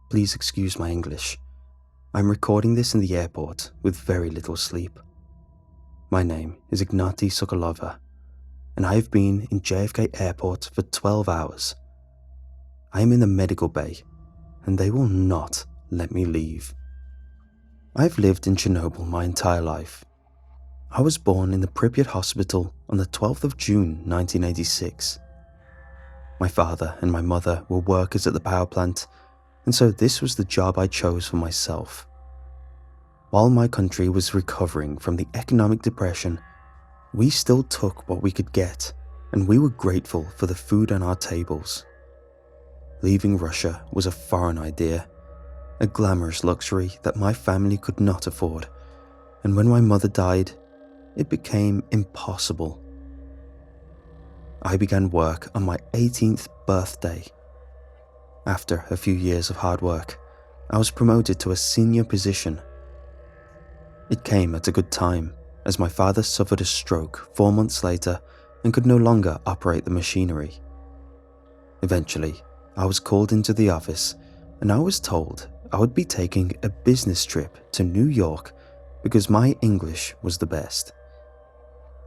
Please excuse my English. I'm recording this in the airport with very little sleep. My name is Ignati Sokolova, and I have been in JFK Airport for 12 hours. I am in the medical bay, and they will not let me leave. I've lived in Chernobyl my entire life. I was born in the Pripyat hospital on the 12th of June 1986. My father and my mother were workers at the power plant, and so this was the job I chose for myself. While my country was recovering from the economic depression, we still took what we could get, and we were grateful for the food on our tables. Leaving Russia was a foreign idea, a glamorous luxury that my family could not afford, and when my mother died, it became impossible. I began work on my 18th birthday. After a few years of hard work, I was promoted to a senior position. It came at a good time, as my father suffered a stroke 4 months later and could no longer operate the machinery. Eventually, I was called into the office, and I was told I would be taking a business trip to New York because my English was the best.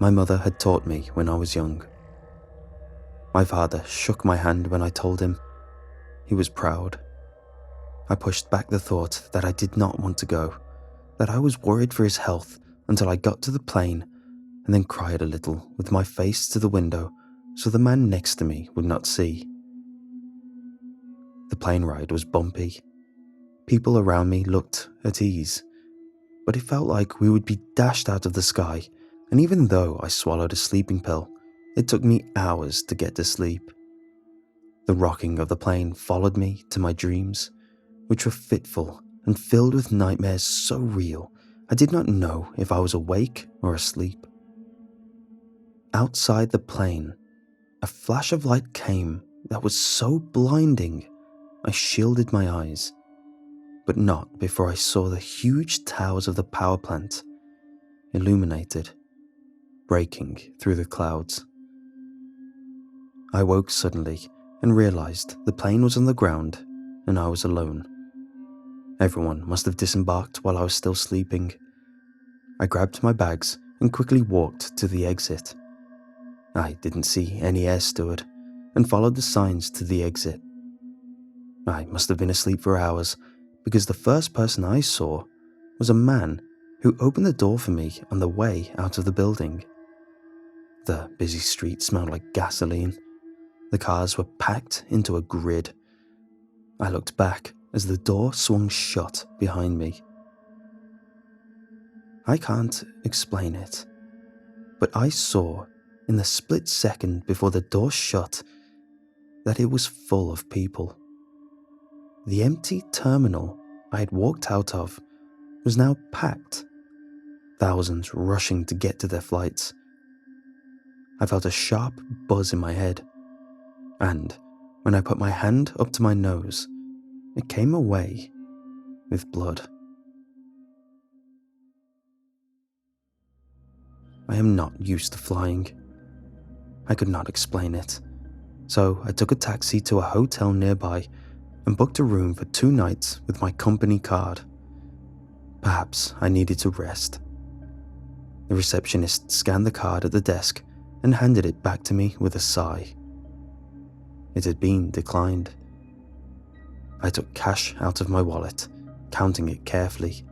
My mother had taught me when I was young. My father shook my hand when I told him. He was proud. I pushed back the thought that I did not want to go, that I was worried for his health until I got to the plane, and then cried a little with my face to the window so the man next to me would not see. The plane ride was bumpy. People around me looked at ease, but it felt like we would be dashed out of the sky, and even though I swallowed a sleeping pill, it took me hours to get to sleep. The rocking of the plane followed me to my dreams, which were fitful and filled with nightmares so real I did not know if I was awake or asleep. Outside the plane, a flash of light came that was so blinding I shielded my eyes, but not before I saw the huge towers of the power plant, illuminated, breaking through the clouds. I woke suddenly and realized the plane was on the ground and I was alone. Everyone must have disembarked while I was still sleeping. I grabbed my bags and quickly walked to the exit. I didn't see any air steward and followed the signs to the exit. I must have been asleep for hours because the first person I saw was a man who opened the door for me on the way out of the building. The busy street smelled like gasoline. The cars were packed into a grid. I looked back as the door swung shut behind me. I can't explain it, but I saw, in the split second before the door shut, that it was full of people. The empty terminal I had walked out of was now packed, thousands rushing to get to their flights. I felt a sharp buzz in my head, and when I put my hand up to my nose, it came away with blood. I am not used to flying. I could not explain it, so I took a taxi to a hotel nearby and booked a room for 2 nights with my company card. Perhaps I needed to rest. The receptionist scanned the card at the desk and handed it back to me with a sigh. It had been declined. I took cash out of my wallet, counting it carefully,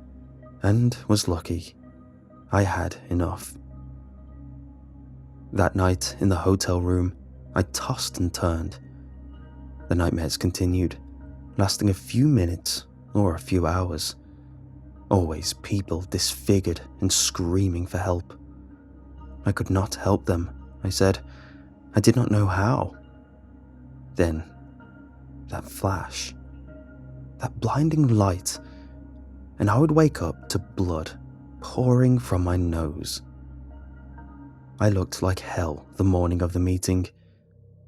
and was lucky. I had enough. That night in the hotel room, I tossed and turned. The nightmares continued, lasting a few minutes or a few hours. Always people disfigured and screaming for help. I could not help them, I said. I did not know how. Then, that flash, that blinding light, and I would wake up to blood pouring from my nose. I looked like hell the morning of the meeting.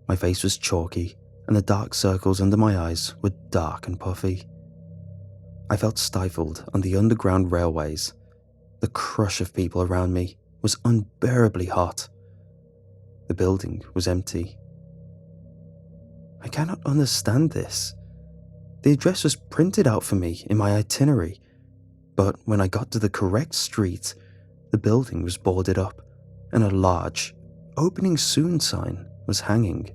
My face was chalky, and the dark circles under my eyes were dark and puffy. I felt stifled on the underground railways. The crush of people around me was unbearably hot. The building was empty. I cannot understand this. The address was printed out for me in my itinerary, but when I got to the correct street, the building was boarded up and a large "Opening Soon" sign was hanging.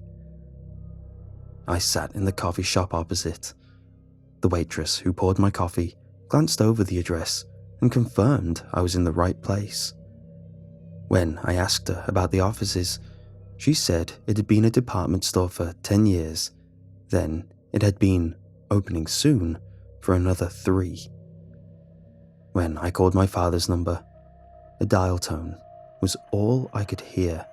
I sat in the coffee shop opposite. The waitress who poured my coffee glanced over the address and confirmed I was in the right place. When I asked her about the offices, she said it had been a department store for 10 years, then it had been opening soon for another 3. When I called my father's number, a dial tone was all I could hear.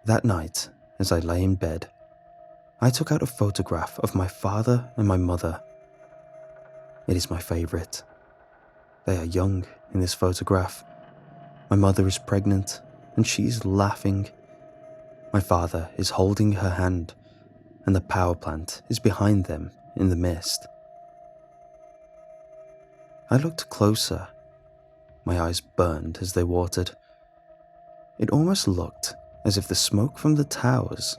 That night, as I lay in bed, I took out a photograph of my father and my mother. It is my favorite. They are young in this photograph. My mother is pregnant and she is laughing. My father is holding her hand and the power plant is behind them in the mist. I looked closer. My eyes burned as they watered. It almost looked as if the smoke from the towers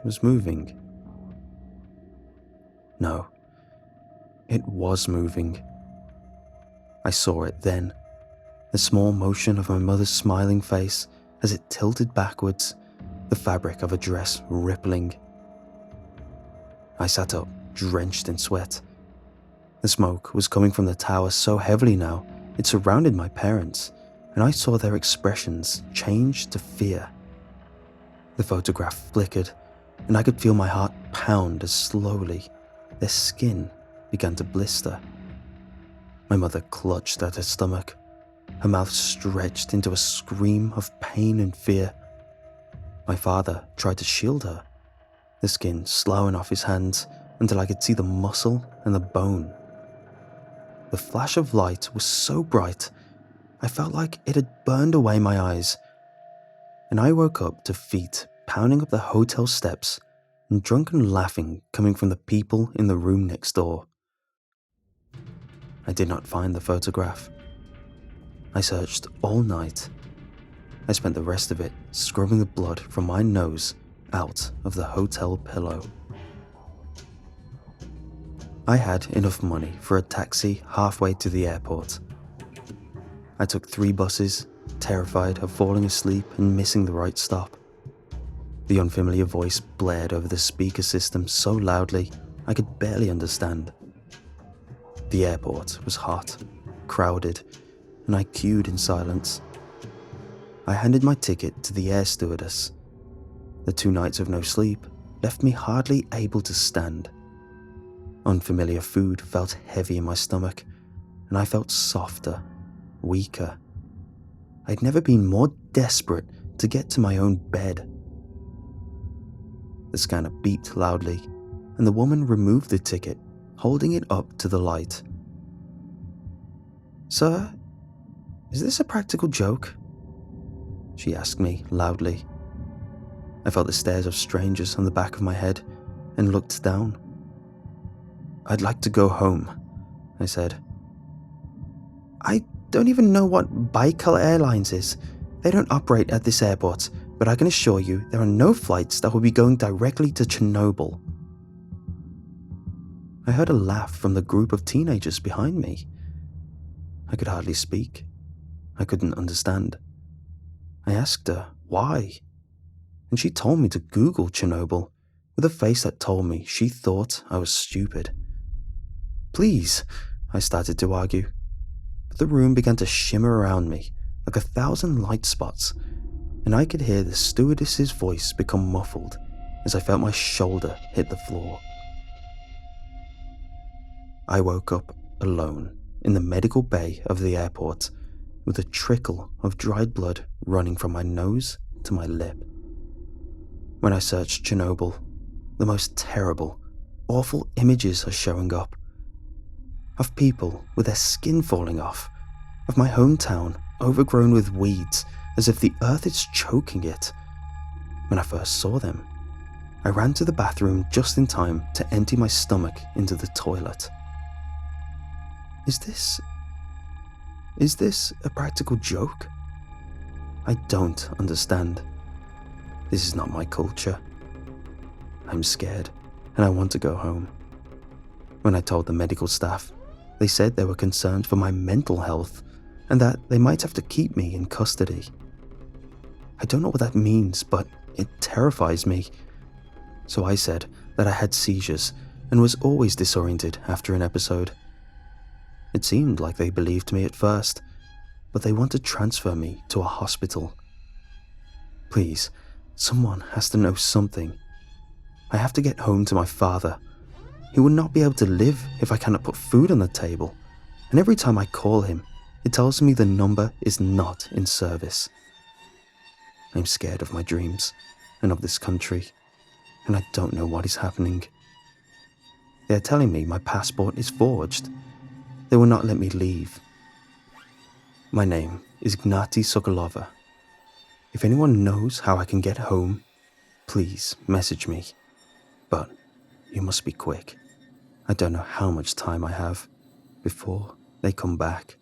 was moving. No, it was moving. I saw it then, the small motion of my mother's smiling face as it tilted backwards, the fabric of a dress rippling. I sat up, drenched in sweat. The smoke was coming from the tower so heavily now, it surrounded my parents, and I saw their expressions change to fear. The photograph flickered, and I could feel my heart pound as slowly their skin began to blister. My mother clutched at her stomach, her mouth stretched into a scream of pain and fear. My father tried to shield her, the skin sloughing off his hands until I could see the muscle and the bone. The flash of light was so bright, I felt like it had burned away my eyes, and I woke up to feet pounding up the hotel steps and drunken laughing coming from the people in the room next door. I did not find the photograph. I searched all night. I spent the rest of it scrubbing the blood from my nose out of the hotel pillow. I had enough money for a taxi halfway to the airport. I took 3 buses, terrified of falling asleep and missing the right stop. The unfamiliar voice blared over the speaker system so loudly I could barely understand. The airport was hot, crowded, and I queued in silence. I handed my ticket to the air stewardess. The 2 nights of no sleep left me hardly able to stand. Unfamiliar food felt heavy in my stomach, and I felt softer, weaker. I'd never been more desperate to get to my own bed. The scanner beeped loudly, and the woman removed the ticket, holding it up to the light. "Sir, is this a practical joke?" she asked me loudly. I felt the stares of strangers on the back of my head and looked down. "I'd like to go home," I said. "I don't even know what Baikal Airlines is. They don't operate at this airport, but I can assure you there are no flights that will be going directly to Chernobyl." I heard a laugh from the group of teenagers behind me. I could hardly speak. I couldn't understand. I asked her why, and she told me to Google Chernobyl with a face that told me she thought I was stupid. "Please," I started to argue, but the room began to shimmer around me like 1,000 light spots, and I could hear the stewardess's voice become muffled as I felt my shoulder hit the floor. I woke up alone in the medical bay of the airport with a trickle of dried blood running from my nose to my lip. When I searched Chernobyl, the most terrible, awful images are showing up. Of people with their skin falling off, of my hometown overgrown with weeds as if the earth is choking it. When I first saw them, I ran to the bathroom just in time to empty my stomach into the toilet. Is this a practical joke? I don't understand. This is not my culture. I'm scared, and I want to go home. When I told the medical staff, they said they were concerned for my mental health and that they might have to keep me in custody. I don't know what that means, but it terrifies me. So I said that I had seizures and was always disoriented after an episode. It seemed like they believed me at first, but they want to transfer me to a hospital. Please, someone has to know something. I have to get home to my father. He will not be able to live if I cannot put food on the table, and every time I call him, it tells me the number is not in service. I'm scared of my dreams and of this country, and I don't know what is happening. They are telling me my passport is forged. They will not let me leave. My name is Ignaty Sokolova. If anyone knows how I can get home, please message me. But you must be quick. I don't know how much time I have before they come back.